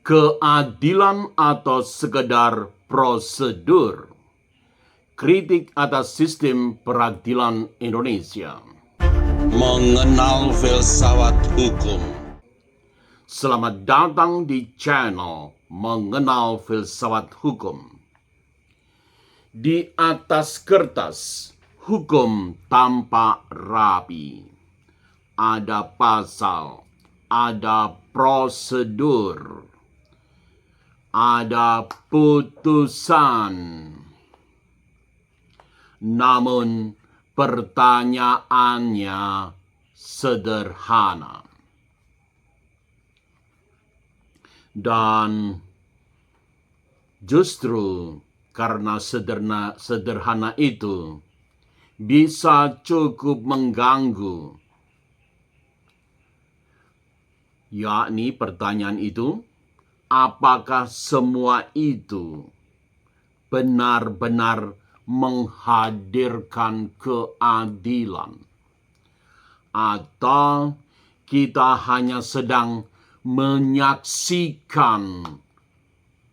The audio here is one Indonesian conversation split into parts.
keadilan atau sekedar prosedur, kritik atas sistem peradilan Indonesia. Mengenal filsafat hukum. Selamat datang di channel Mengenal Filsafat Hukum. Di atas kertas, hukum tampak rapi. Ada pasal, ada prosedur, ada putusan. Namun pertanyaannya sederhana. Dan justru karena sederhana itu bisa cukup mengganggu. Yakni pertanyaan itu, apakah semua itu benar-benar menghadirkan keadilan? Atau kita hanya sedang menyaksikan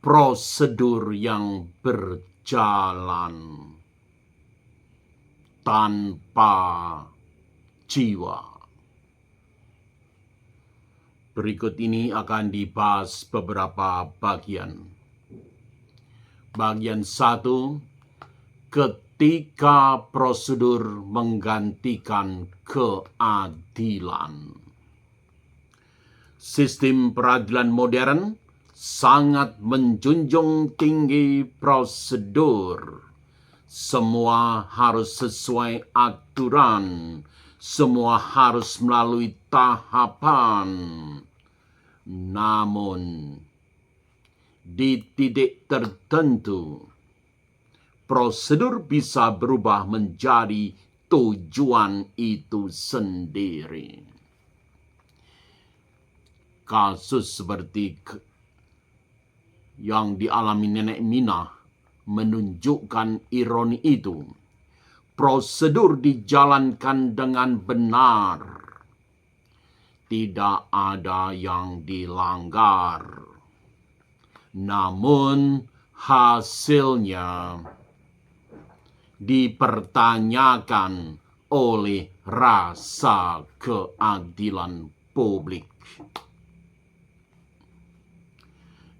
prosedur yang berjalan tanpa jiwa. Berikut ini akan dibahas beberapa bagian. Bagian 1, ketika prosedur menggantikan keadilan. Sistem peradilan modern sangat menjunjung tinggi prosedur. Semua harus sesuai aturan. Semua harus melalui tahapan. Namun, di titik tertentu, prosedur bisa berubah menjadi tujuan itu sendiri. Kasus seperti yang dialami nenek Minah menunjukkan ironi itu. Prosedur dijalankan dengan benar. Tidak ada yang dilanggar. Namun hasilnya dipertanyakan oleh rasa keadilan publik.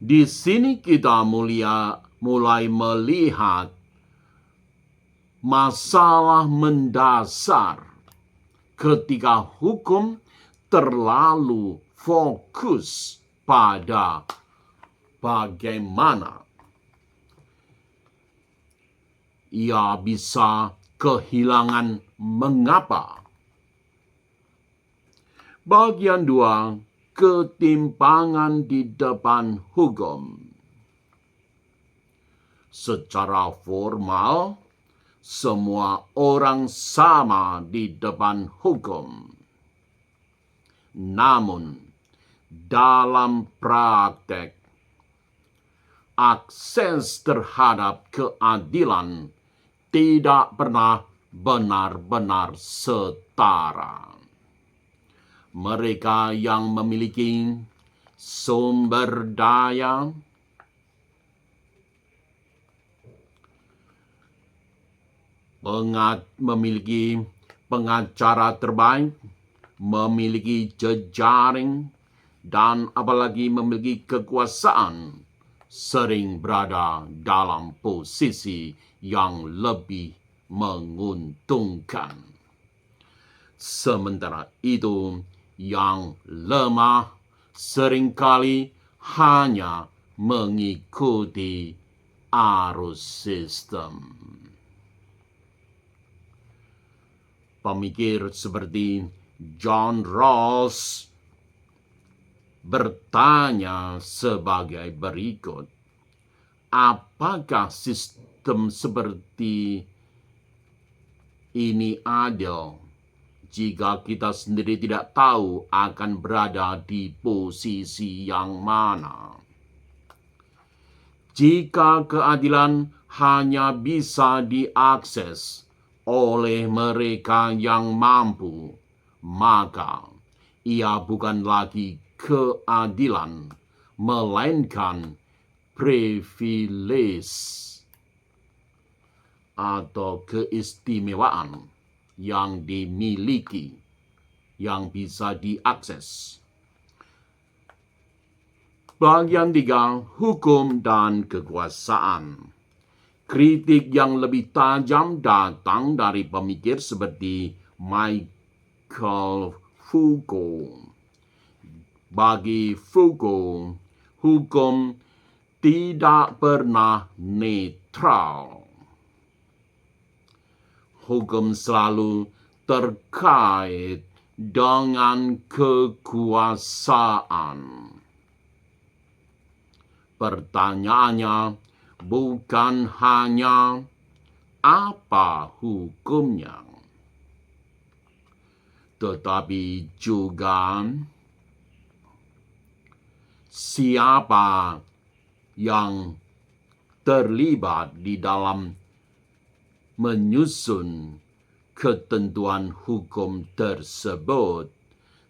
Di sini kita mulai melihat masalah mendasar ketika hukum terlalu fokus pada bagaimana ia bisa kehilangan mengapa. Bagian 2, ketimpangan di depan hukum. Secara formal, semua orang sama di depan hukum. Namun, dalam praktek, akses terhadap keadilan tidak pernah benar-benar setara. Mereka yang memiliki sumber daya, memiliki pengacara terbaik, memiliki jejaring, dan apalagi memiliki kekuasaan, sering berada dalam posisi yang lebih menguntungkan. Sementara itu, yang lemah seringkali hanya mengikuti arus sistem. Pemikir seperti John Rawls bertanya sebagai berikut, apakah sistem seperti ini adil jika kita sendiri tidak tahu akan berada di posisi yang mana? Jika keadilan hanya bisa diakses oleh mereka yang mampu, maka ia bukan lagi keadilan, melainkan privilege atau keistimewaan yang dimiliki, yang bisa diakses. Bagian 3, hukum dan kekuasaan. Kritik yang lebih tajam datang dari pemikir seperti Michel Foucault. Bagi Foucault, hukum tidak pernah netral. Hukum selalu terkait dengan kekuasaan. Pertanyaannya bukan hanya apa hukumnya, tetapi juga siapa yang terlibat di dalam menyusun ketentuan hukum tersebut,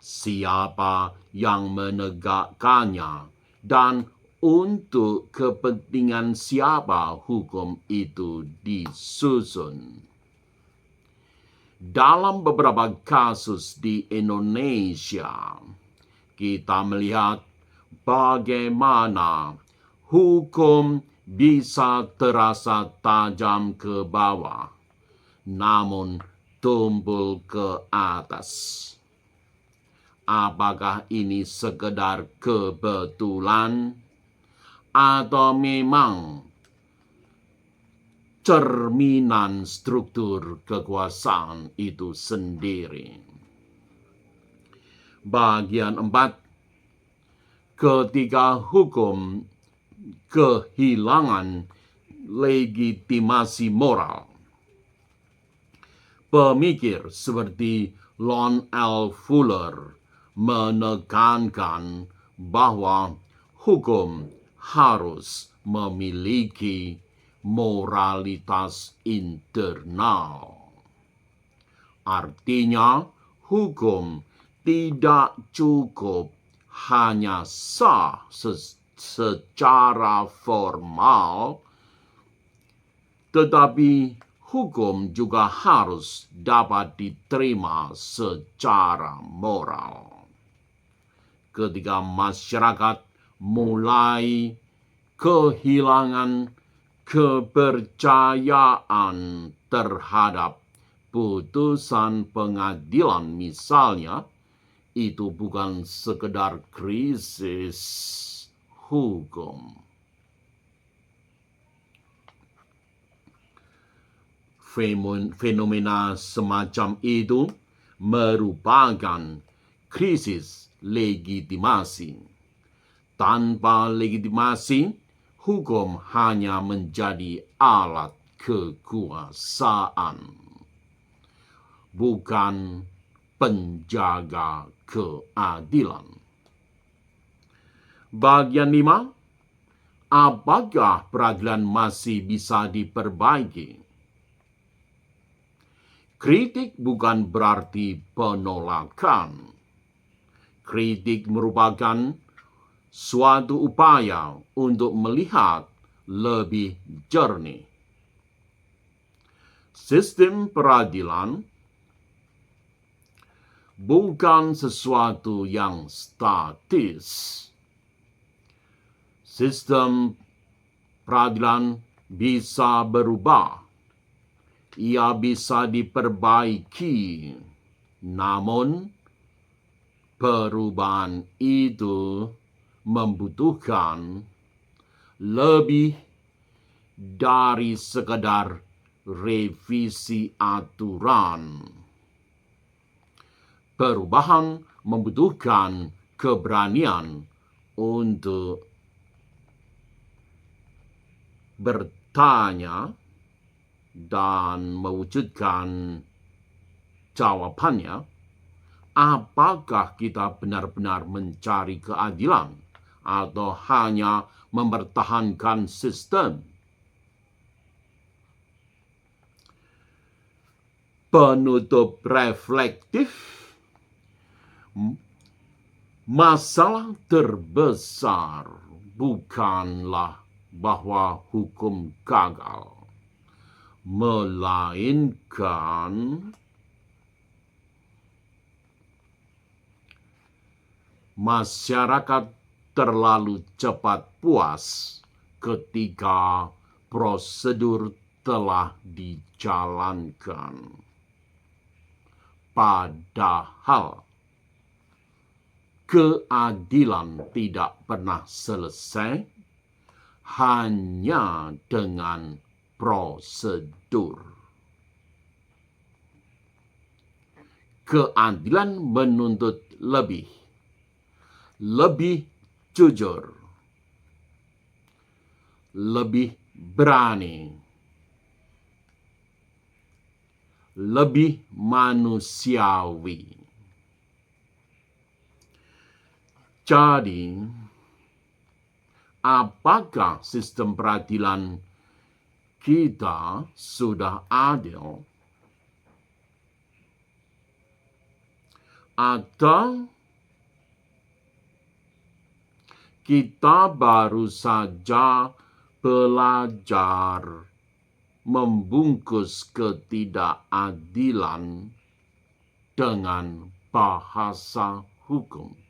siapa yang menegakkannya, dan untuk kepentingan siapa hukum itu disusun. Dalam beberapa kasus di Indonesia, kita melihat bagaimana hukum bisa terasa tajam ke bawah, namun tumpul ke atas. Apakah ini sekedar kebetulan atau memang cerminan struktur kekuasaan itu sendiri? Bagian 4, ketika hukum kehilangan legitimasi moral. Pemikir seperti Lon L. Fuller menekankan bahwa hukum harus memiliki moralitas internal. Artinya, hukum tidak cukup hanya sah secara formal, tetapi hukum juga harus dapat diterima secara moral. Ketika masyarakat mulai kehilangan kepercayaan terhadap putusan pengadilan misalnya, itu bukan sekedar krisis hukum. Fenomena semacam itu merupakan krisis legitimasi. Tanpa legitimasi, hukum hanya menjadi alat kekuasaan, bukan penjaga keadilan. Bagian 5, apakah peradilan masih bisa diperbaiki? Kritik bukan berarti penolakan. Kritik merupakan suatu upaya untuk melihat lebih jernih. Sistem peradilan bukan sesuatu yang statis. Sistem peradilan bisa berubah. Ia bisa diperbaiki. Namun, perubahan itu membutuhkan lebih dari sekedar revisi aturan. Perubahan membutuhkan keberanian untuk bertanya dan mewujudkan jawabannya. Apakah kita benar-benar mencari keadilan atau hanya mempertahankan sistem? Penutup reflektif Masalah terbesar bukanlah bahwa hukum gagal, melainkan masyarakat terlalu cepat puas ketika prosedur telah dijalankan. Padahal keadilan tidak pernah selesai hanya dengan prosedur. Keadilan menuntut lebih jujur, lebih berani, lebih manusiawi. Jadi, apakah sistem peradilan kita sudah adil? Atau kita baru saja belajar membungkus ketidakadilan dengan bahasa hukum?